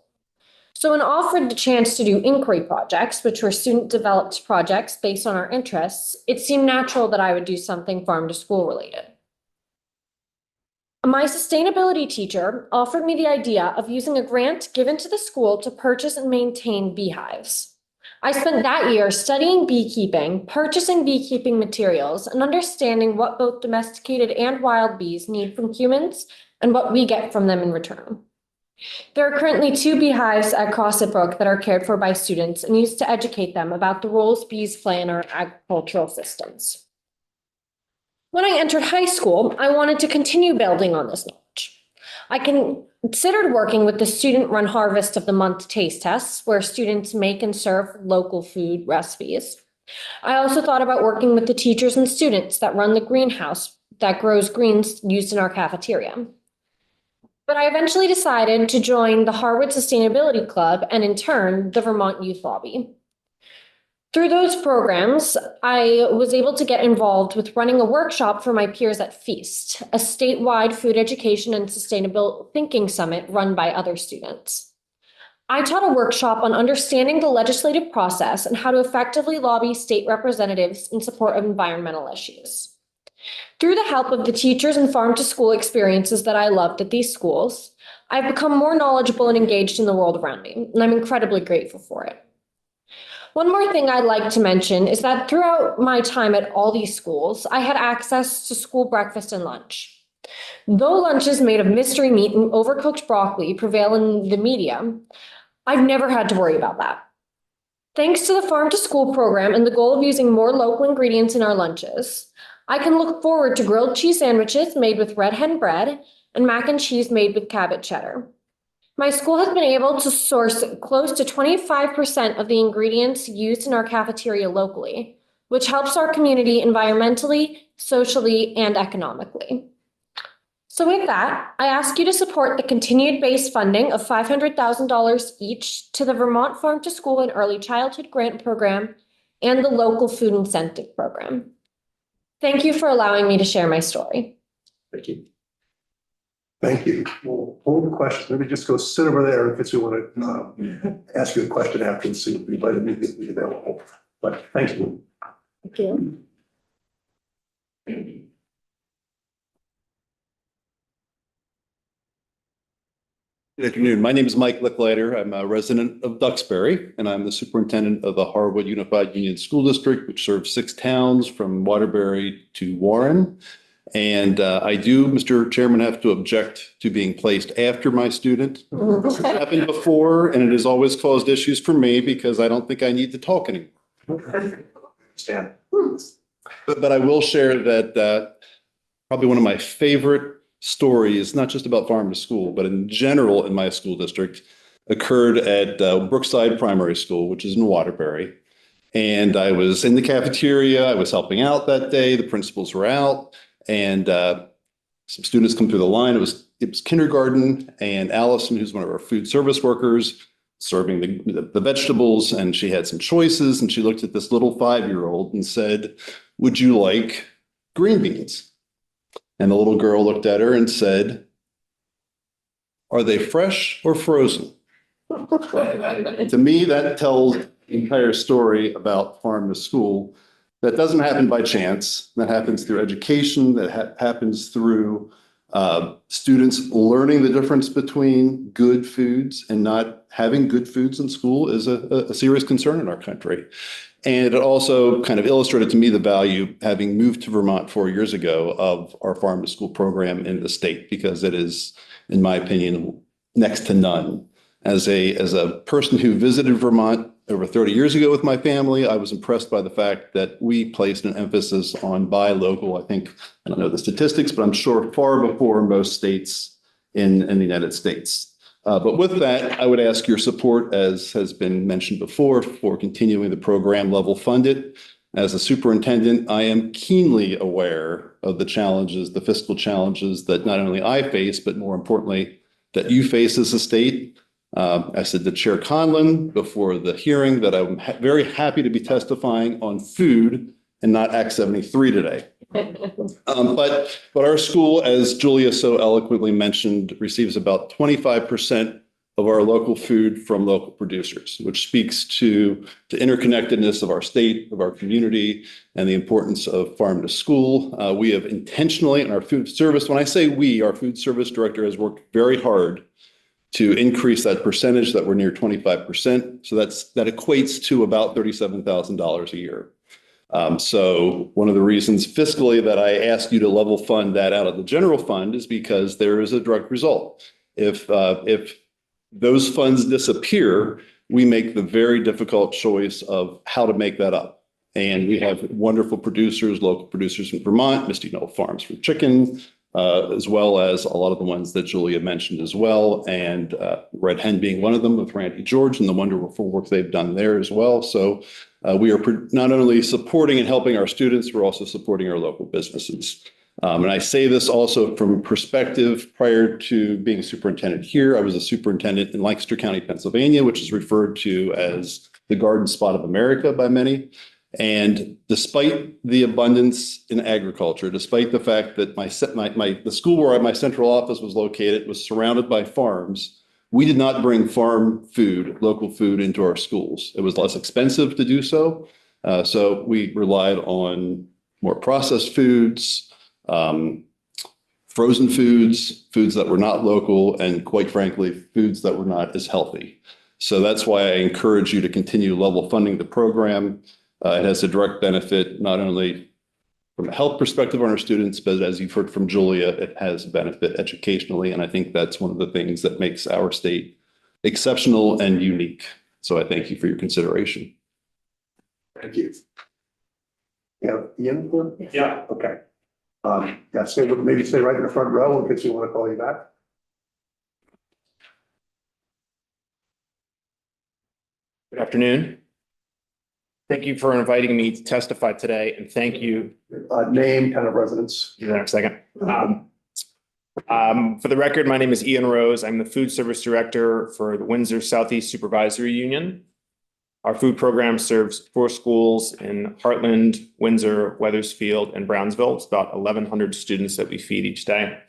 So when offered the chance to do inquiry projects, which were student-developed projects based on our interests, it seemed natural that I would do something farm to school related. My sustainability teacher offered me the idea of using a grant given to the school to purchase and maintain beehives. I spent that year studying beekeeping, purchasing beekeeping materials, and understanding what both domesticated and wild bees need from humans and what we get from them in return. There are currently 2 beehives at Crossett Brook that are cared for by students and used to educate them about the roles bees play in our agricultural systems. When I entered high school, I wanted to continue building on this knowledge. I considered working with the student-run Harvest of the Month taste tests, where students make and serve local food recipes. I also thought about working with the teachers and students that run the greenhouse that grows greens used in our cafeteria. But I eventually decided to join the Harwood Sustainability Club and in turn, the Vermont Youth Lobby. Through those programs, I was able to get involved with running a workshop for my peers at Feast, a statewide food education and sustainable thinking summit run by other students. I taught a workshop on understanding the legislative process and how to effectively lobby state representatives in support of environmental issues. Through the help of the teachers and farm to school experiences that I loved at these schools, I've become more knowledgeable and engaged in the world around me, and I'm incredibly grateful for it. One more thing I'd like to mention is that throughout my time at all these schools, I had access to school breakfast and lunch. Though lunches made of mystery meat and overcooked broccoli prevail in the media, I've never had to worry about that. Thanks to the Farm to School program and the goal of using more local ingredients in our lunches, I can look forward to grilled cheese sandwiches made with red hen bread and mac and cheese made with Cabot cheddar. My school has been able to source close to 25% of the ingredients used in our cafeteria locally, which helps our community environmentally, socially, and economically. So with that, I ask you to support the continued base funding of $500,000 each to the Vermont Farm to School and Early Childhood Grant Program and the local food incentive program. Thank you for allowing me to share my story. Thank you. Thank you. We'll hold the questions. Maybe just go sit over there in case we want to ask you a question after and see if we might immediately be available. But thank you. Thank you. Good afternoon. My name is Mike Licklider. I'm a resident of Duxbury, and I'm the superintendent of the Harwood Unified Union School District, which serves 6 towns from Waterbury to Warren. And I do, Mr. Chairman, have to object to being placed after my student. This has happened before, and it has always caused issues for me because I don't think I need to talk anymore. Stan. But I will share that probably one of my favorite stories, not just about farm to school, but in general in my school district, occurred at Brookside Primary School, which is in Waterbury. And I was in the cafeteria. I was helping out that day. The principals were out, and some students come through the line. It was kindergarten, and Allison, who's one of our food service workers, serving the vegetables, and she had some choices, and she looked at this little 5-year-old and said, "Would you like green beans?" And the little girl looked at her and said, "Are they fresh or frozen?" To me, that tells the entire story about farm to school. That doesn't happen by chance. That happens through education. That happens through students learning the difference between good foods and not having good foods in school is a serious concern in our country. And it also kind of illustrated to me the value, having moved to Vermont 4 years ago, of our farm to school program in the state, because it is, in my opinion, next to none. As a person who visited Vermont over 30 years ago with my family, I was impressed by the fact that we placed an emphasis on buy local. I think, I don't know the statistics, but I'm sure far before most states in the United States. But with that, I would ask your support, as has been mentioned before, for continuing the program level funded. As a superintendent, I am keenly aware of the challenges, the fiscal challenges that not only I face, but more importantly, that you face as a state. I said to Chair Conlon before the hearing that I'm very happy to be testifying on food and not Act 73 today. But our school, as Julia so eloquently mentioned, receives about 25% of our local food from local producers, which speaks to the interconnectedness of our state, of our community, and the importance of farm to school. We have intentionally, in our food service, when I say we, our food service director has worked very hard to increase that percentage, that we're near 25%. So that equates to about $37,000 a year. So one of the reasons fiscally that I asked you to level fund that out of the general fund is because there is a direct result. If those funds disappear, we make the very difficult choice of how to make that up. And we have wonderful producers, local producers in Vermont, Misty Knoll Farms for chicken, as well as a lot of the ones that Julia mentioned as well, and Red Hen being one of them with Randy George and the wonderful work they've done there as well. So we are not only supporting and helping our students, we're also supporting our local businesses. And I say this also from perspective, prior to being superintendent here, I was a superintendent in Lancaster County, Pennsylvania, which is referred to as the Garden Spot of America by many. And despite the abundance in agriculture, despite the fact that the school where my central office was located was surrounded by farms, we did not bring farm food, local food, into our schools. It was less expensive to do so. So we relied on more processed foods, frozen foods, foods that were not local, and quite frankly, foods that were not as healthy. So that's why I encourage you to continue level funding the program. It has a direct benefit, not only from a health perspective on our students, but as you've heard from Julia, it has a benefit educationally. And I think that's one of the things that makes our state exceptional and unique. So I thank you for your consideration. Thank you. Yeah, Ian? Yeah. Okay. Yeah, maybe stay right in the front row in case we want to call you back. Good afternoon. Thank you for inviting me to testify today, and thank you. Name, kind of residence. Be there in a second. For the record, my name is Ian Rose. I'm the food service director for the Windsor Southeast Supervisory Union. Our food program serves 4 schools in Heartland, Windsor, Weathersfield, and Brownsville. It's about 1,100 students that we feed each day.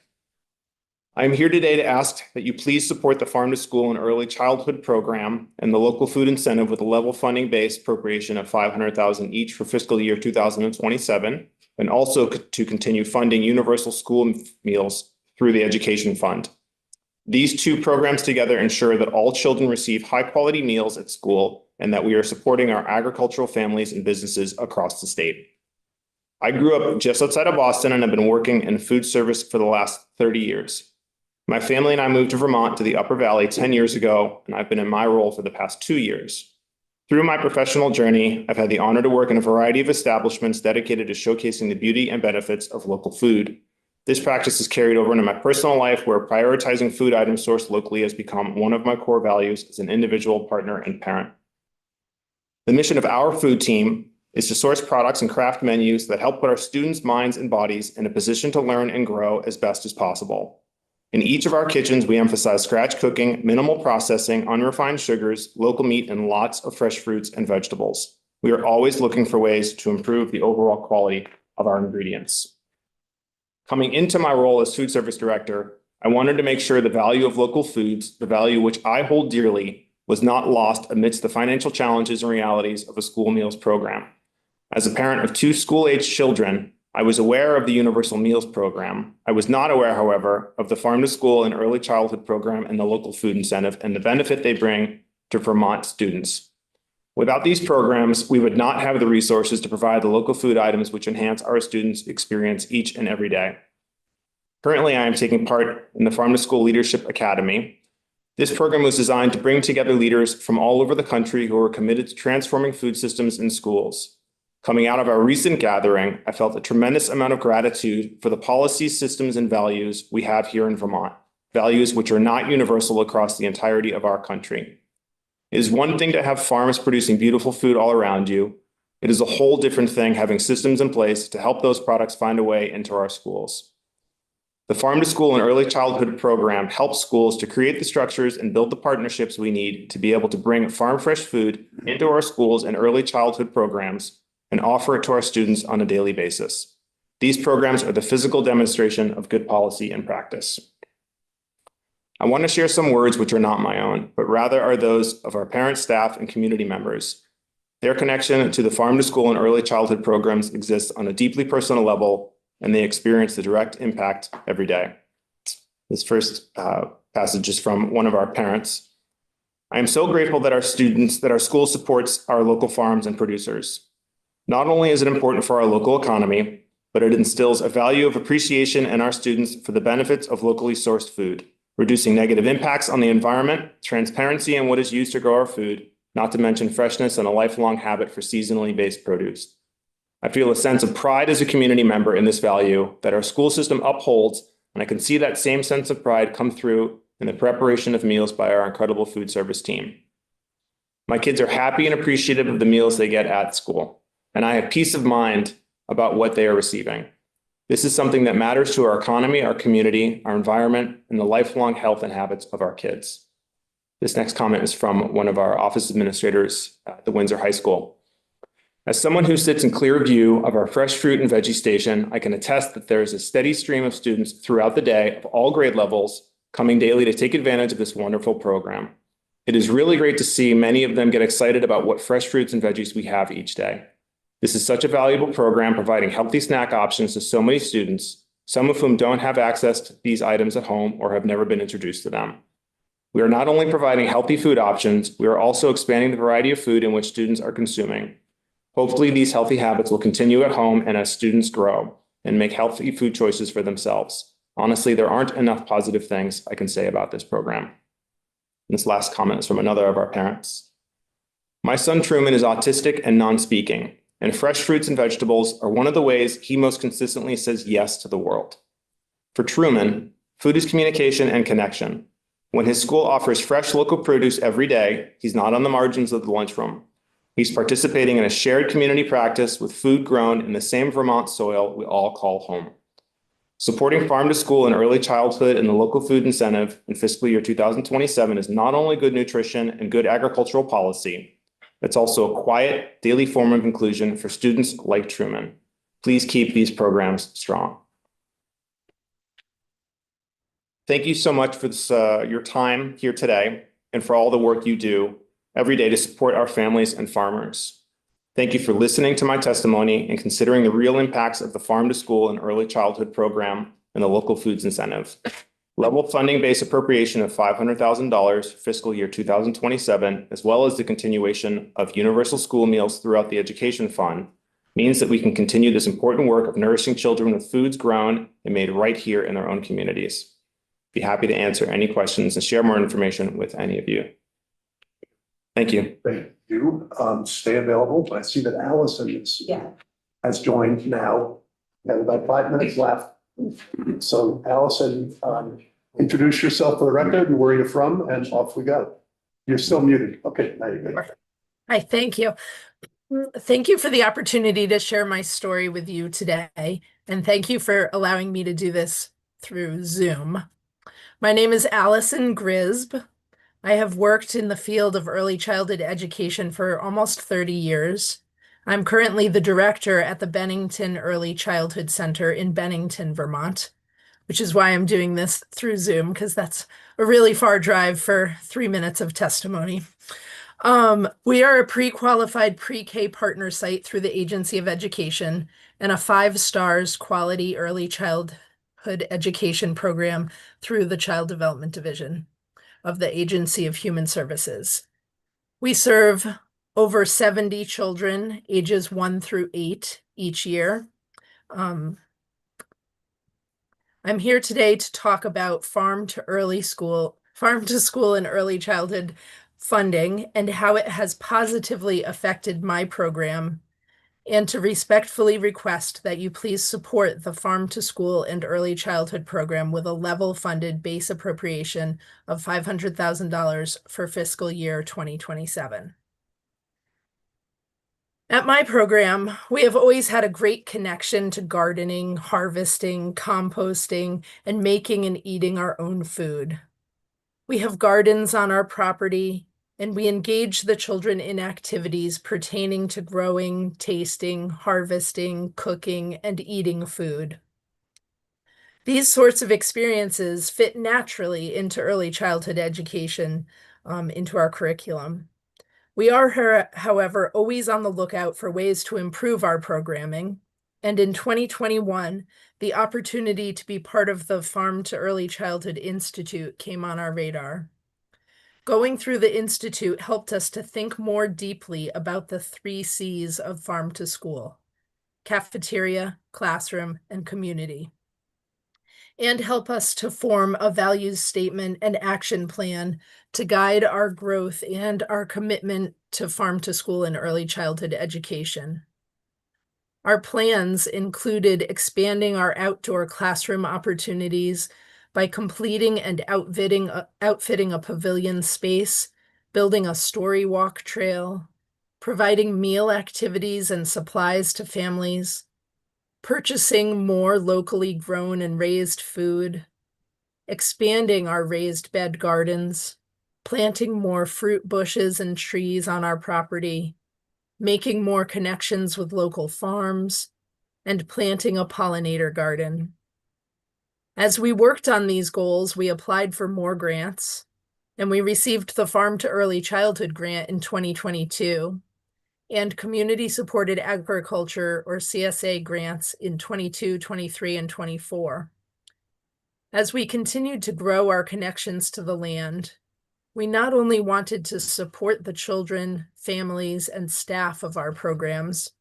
I'm here today to ask that you please support the Farm to School and Early Childhood Program and the local food incentive with a level funding base appropriation of $500,000 each for fiscal year 2027, and also to continue funding universal school meals through the Education Fund. These 2 programs together ensure that all children receive high-quality meals at school and that we are supporting our agricultural families and businesses across the state. I grew up just outside of Boston and have been working in food service for the last 30 years. My family and I moved to Vermont to the Upper Valley 10 years ago, and I've been in my role for the past 2 years. Through my professional journey, I've had the honor to work in a variety of establishments dedicated to showcasing the beauty and benefits of local food. This practice is carried over into my personal life, where prioritizing food items sourced locally has become one of my core values as an individual, partner, and parent. The mission of our food team is to source products and craft menus that help put our students' minds and bodies in a position to learn and grow as best as possible. In each of our kitchens, we emphasize scratch cooking, minimal processing, unrefined sugars, local meat, and lots of fresh fruits and vegetables. We are always looking for ways to improve the overall quality of our ingredients. Coming into my role as food service director, I wanted to make sure the value of local foods, the value which I hold dearly, was not lost amidst the financial challenges and realities of a school meals program. As a parent of 2 school-aged children, I was aware of the Universal Meals Program. I was not aware, however, of the Farm to School and Early Childhood Program and the local food incentive and the benefit they bring to Vermont students. Without these programs, we would not have the resources to provide the local food items which enhance our students' experience each and every day. Currently, I am taking part in the Farm to School Leadership Academy. This program was designed to bring together leaders from all over the country who are committed to transforming food systems in schools. Coming out of our recent gathering, I felt a tremendous amount of gratitude for the policies, systems, and values we have here in Vermont, values which are not universal across the entirety of our country. It is one thing to have farms producing beautiful food all around you. It is a whole different thing having systems in place to help those products find a way into our schools. The Farm to School and Early Childhood Program helps schools to create the structures and build the partnerships we need to be able to bring farm fresh food into our schools and early childhood programs and offer it to our students on a daily basis. These programs are the physical demonstration of good policy and practice. I want to share some words which are not my own, but rather are those of our parents, staff, and community members. Their connection to the Farm to School and Early Childhood programs exists on a deeply personal level, and they experience the direct impact every day. This first passage is from one of our parents. I am so grateful that our school supports our local farms and producers. Not only is it important for our local economy, but it instills a value of appreciation in our students for the benefits of locally sourced food, reducing negative impacts on the environment, transparency in what is used to grow our food, not to mention freshness and a lifelong habit for seasonally based produce. I feel a sense of pride as a community member in this value that our school system upholds, and I can see that same sense of pride come through in the preparation of meals by our incredible food service team. My kids are happy and appreciative of the meals they get at school, and I have peace of mind about what they are receiving. This is something that matters to our economy, our community, our environment, and the lifelong health and habits of our kids. This next comment is from one of our office administrators at the Windsor High School. As someone who sits in clear view of our fresh fruit and veggie station, I can attest that there is a steady stream of students throughout the day of all grade levels coming daily to take advantage of this wonderful program. It is really great to see many of them get excited about what fresh fruits and veggies we have each day. This is such a valuable program, providing healthy snack options to so many students, some of whom don't have access to these items at home or have never been introduced to them. We are not only providing healthy food options, we are also expanding the variety of food in which students are consuming. Hopefully, these healthy habits will continue at home and as students grow and make healthy food choices for themselves. Honestly, there aren't enough positive things I can say about this program. And this last comment is from another of our parents. My son Truman is autistic and non-speaking, and fresh fruits and vegetables are one of the ways he most consistently says yes to the world. For Truman, food is communication and connection. When his school offers fresh local produce every day, he's not on the margins of the lunchroom. He's participating in a shared community practice with food grown in the same Vermont soil we all call home. Supporting farm to school and early childhood and the local food incentive in fiscal year 2027 is not only good nutrition and good agricultural policy, it's also a quiet daily form of inclusion for students like Truman. Please keep these programs strong. Thank you so much for this, your time here today and for all the work you do every day to support our families and farmers. Thank you for listening to my testimony and considering the real impacts of the Farm to School and Early Childhood Program and the local foods incentive. Level funding base appropriation of $500,000 fiscal year 2027, as well as the continuation of universal school meals throughout the education fund, means that we can continue this important work of nourishing children with foods grown and made right here in their own communities. Be happy to answer any questions and share more information with any of you. Thank you. Thank you. Stay available. I see that Allison has joined now. We have about 5 minutes left. So Allison, introduce yourself for the record and where you're from, and off we go. You're still muted. Okay, now you're good. Hi, thank you. Thank you for the opportunity to share my story with you today. And thank you for allowing me to do this through Zoom. My name is Allison Grisb. I have worked in the field of early childhood education for almost 30 years. I'm currently the director at the Bennington Early Childhood Center in Bennington, Vermont, which is why I'm doing this through Zoom, because that's a really far drive for 3 minutes of testimony. We are a pre-qualified pre-K partner site through the Agency of Education and a 5 stars quality early childhood education program through the Child Development Division of the Agency of Human Services. We serve over 70 children ages 1 through 8 each year. I'm here today to talk about farm to school and early childhood funding and how it has positively affected my program, and to respectfully request that you please support the Farm to School and Early Childhood Program with a level funded base appropriation of $500,000 for fiscal year 2027. At my program, we have always had a great connection to gardening, harvesting, composting, and making and eating our own food. We have gardens on our property, and we engage the children in activities pertaining to growing, tasting, harvesting, cooking, and eating food. These sorts of experiences fit naturally into early childhood education, into our curriculum. We are, however, always on the lookout for ways to improve our programming, and in 2021, the opportunity to be part of the Farm to Early Childhood Institute came on our radar. Going through the Institute helped us to think more deeply about the 3 C's of Farm to School: cafeteria, classroom, and community, and help us to form a values statement and action plan to guide our growth and our commitment to Farm to School and early childhood education. Our plans included expanding our outdoor classroom opportunities by completing and outfitting a pavilion space, building a story walk trail, providing meal activities and supplies to families, purchasing more locally grown and raised food, expanding our raised bed gardens, planting more fruit bushes and trees on our property, making more connections with local farms, and planting a pollinator garden. As we worked on these goals, we applied for more grants, and we received the Farm to Early Childhood Grant in 2022 and Community Supported Agriculture, or CSA, grants in 22, 23, and 24. As we continued to grow our connections to the land, we not only wanted to support the children, families, and staff of our programs,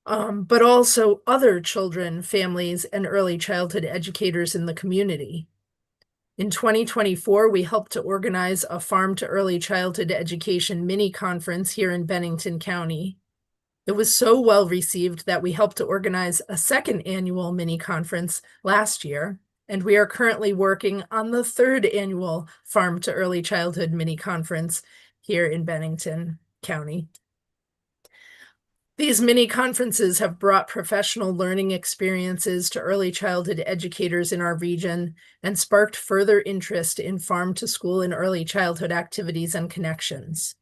but also other children, families, and early childhood educators in the community. In 2024, we helped to organize a Farm to Early Childhood Education mini conference here in Bennington County. It was so well received that we helped to organize a second annual mini conference last year, and we are currently working on the 3rd annual Farm to Early Childhood Mini Conference here in Bennington County. These mini conferences have brought professional learning experiences to early childhood educators in our region and sparked further interest in farm to school and early childhood activities and connections.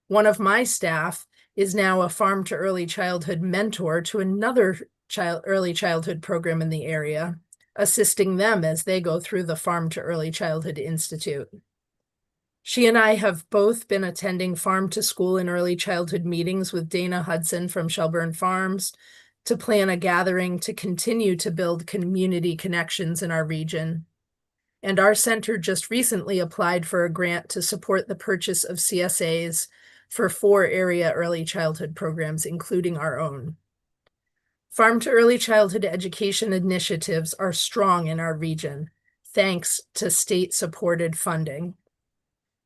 One of my staff is now a farm to early childhood mentor to another early childhood program in the area, assisting them as they go through the Farm to Early Childhood Institute. She and I have both been attending farm to school and early childhood meetings with Dana Hudson from Shelburne Farms to plan a gathering to continue to build community connections in our region. And our center just recently applied for a grant to support the purchase of CSAs for 4 area early childhood programs, including our own. Farm to early childhood education initiatives are strong in our region, thanks to state-supported funding.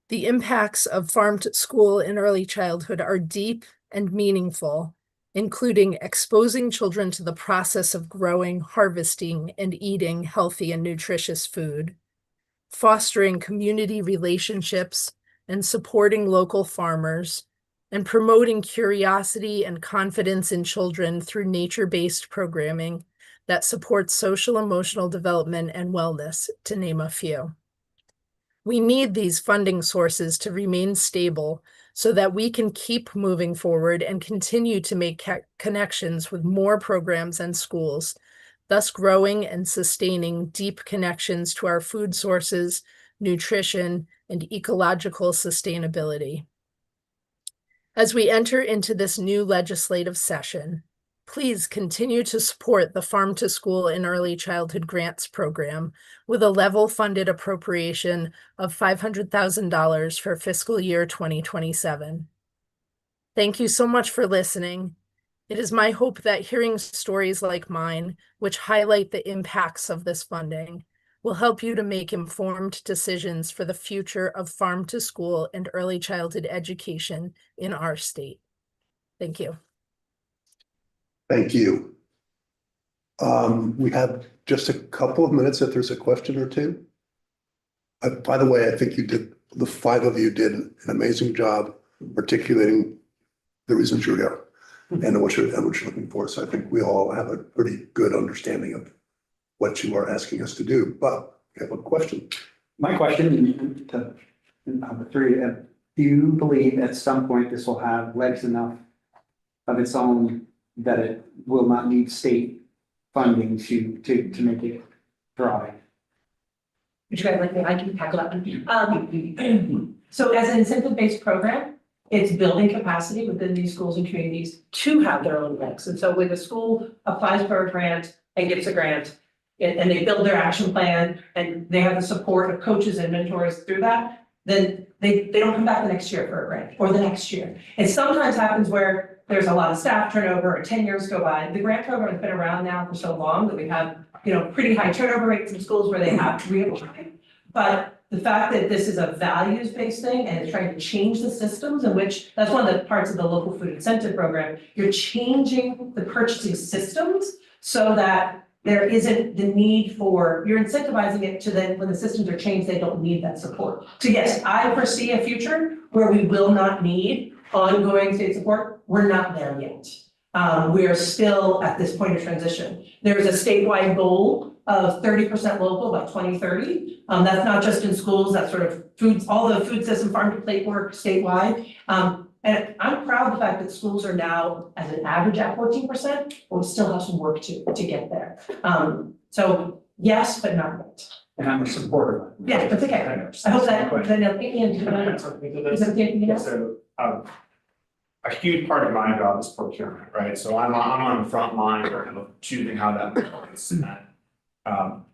The impacts of farm to school and early childhood are deep and meaningful, including exposing children to the process of growing, harvesting, and eating healthy and nutritious food, fostering community relationships and supporting local farmers, and promoting curiosity and confidence in children through nature-based programming that supports social emotional development and wellness, to name a few. We need these funding sources to remain stable so that we can keep moving forward and continue to make connections with more programs and schools, thus growing and sustaining deep connections to our food sources, nutrition, and ecological sustainability. As we enter into this new legislative session, please continue to support the Farm to School and Early Childhood Grants Program with a level funded appropriation of $500,000 for fiscal year 2027. Thank you so much for listening. It is my hope that hearing stories like mine, which highlight the impacts of this funding, will help you to make informed decisions for the future of farm to school and early childhood education in our state. Thank you. Thank you. We have just a couple of minutes if there's a question or two. By the way, I think the 5 of you did an amazing job articulating the reasons you're here and what you're looking for. So I think we all have a pretty good understanding of what you are asking us to do, but we have a question. My question to number 3, do you believe at some point this will have legs enough of its own that it will not need state funding to make it thrive? Would you guys like me? I can tackle that one. So as an incentive-based program, it's building capacity within these schools and communities to have their own legs. And so when the school applies for a grant and gets a grant, and they build their action plan and they have the support of coaches and mentors through that, then they don't come back the next year for a grant or the next year. It sometimes happens where there's a lot of staff turnover or 10 years go by. The grant program has been around now for so long that we have, pretty high turnover rates in schools where they have to reapply. But the fact that this is a values-based thing and it's trying to change the systems in which, that's one of the parts of the local food incentive program, you're changing the purchasing systems so that there isn't the need for, you're incentivizing it to then when the systems are changed, they don't need that support. So yes, I foresee a future where we will not need ongoing state support. We're not there yet. We are still at this point of transition. There's a statewide goal of 30% local by 2030. That's not just in schools, that's sort of foods, all the food system, farm to plate work statewide. And I'm proud of the fact that schools are now as an average at 14%, but we still have some work to get there. So yes, but not yet. And I'm a supporter of it. Yeah, that's okay. I hope that, So, a huge part of my job is procurement, right? So I'm on the front line of choosing how that works.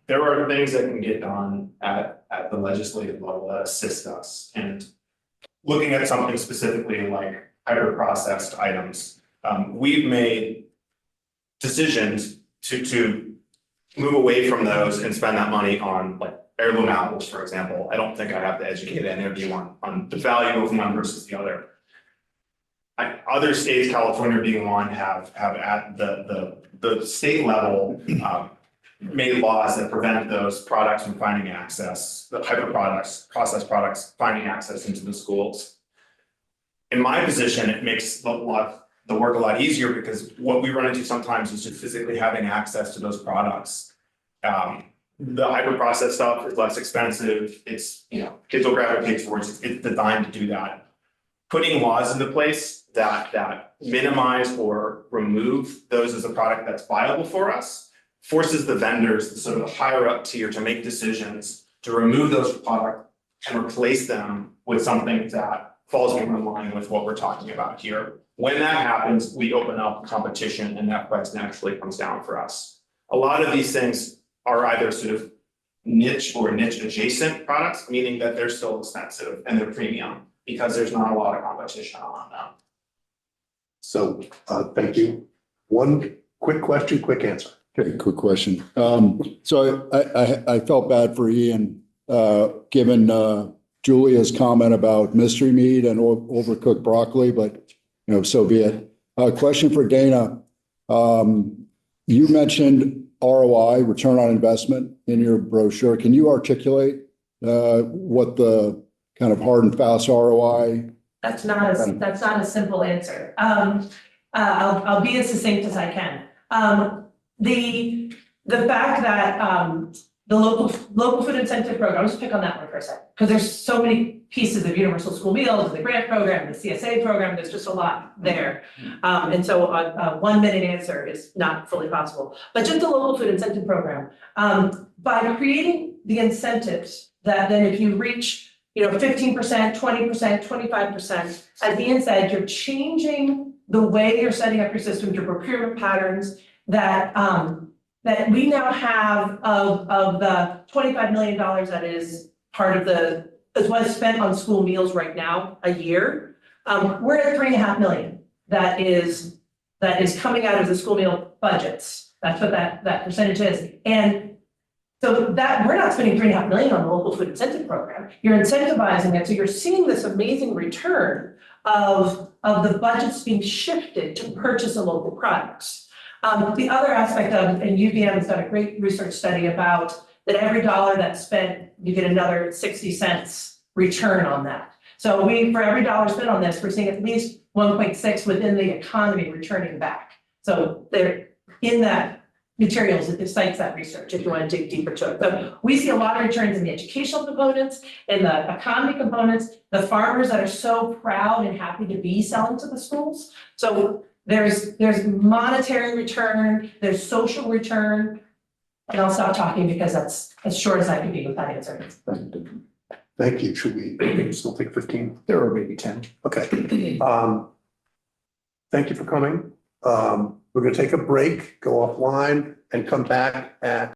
There are things that can get done at the legislative level that assist us. And looking at something specifically like hyper processed items, we've made decisions to move away from those and spend that money on like heirloom apples, for example. I don't think I have to educate any of you on the value of one versus the other. Other states, California being one, have at the state level made laws that prevent those products from finding access, the type of products, processed products, finding access into the schools. In my position, it makes the work a lot easier because what we run into sometimes is just physically having access to those products. The hyper processed stuff is less expensive. It's, kids will gravitate towards it. It's designed to do that. Putting laws into place that minimize or remove those as a product that's viable for us forces the vendors, the sort of higher up tier, to make decisions to remove those products and replace them with something that falls more in line with what we're talking about here. When that happens, we open up competition and that price naturally comes down for us. A lot of these things are either sort of niche or niche adjacent products, meaning that they're still expensive and they're premium because there's not a lot of competition on them. So, thank you. One quick question, quick answer. Okay, quick question. So I felt bad for Ian, given Julia's comment about mystery meat and overcooked broccoli, but so be it. Question for Dana. You mentioned ROI, return on investment, in your brochure. Can you articulate what the kind of hard and fast ROI? That's not a simple answer. I'll be as succinct as I can. The fact that the local food incentive program, let's pick on that one for a second, because there's so many pieces of universal school meals, the grant program, the CSA program, there's just a lot there. And so a 1 minute answer is not fully possible. But just the local food incentive program, by creating the incentives that then if you reach 15%, 20%, 25%, as Ian said, you're changing the way you're setting up your systems, your procurement patterns, that we now have of the $25 million that is part of is what is spent on school meals right now a year. We're at $3.5 million that is coming out of the school meal budgets. That's what that percentage is. And so that we're not spending $3.5 million on the local food incentive program. You're incentivizing it. So you're seeing this amazing return of the budgets being shifted to purchase of local products. The other aspect of, and UVM has done a great research study about that every dollar that's spent, you get another 60 cents return on that. So for every dollar spent on this, we're seeing at least 1.6 within the economy returning back. So they're in that materials, it cites that research if you want to dig deeper to it. So we see a lot of returns in the educational components, in the economy components, the farmers that are so proud and happy to be selling to the schools. So there's monetary return, there's social return, and I'll stop talking because that's as short as I can be with that answer. Thank you. Should we still take 15? There are maybe 10. Okay. Thank you for coming. We're going to take a break, go offline, and come back at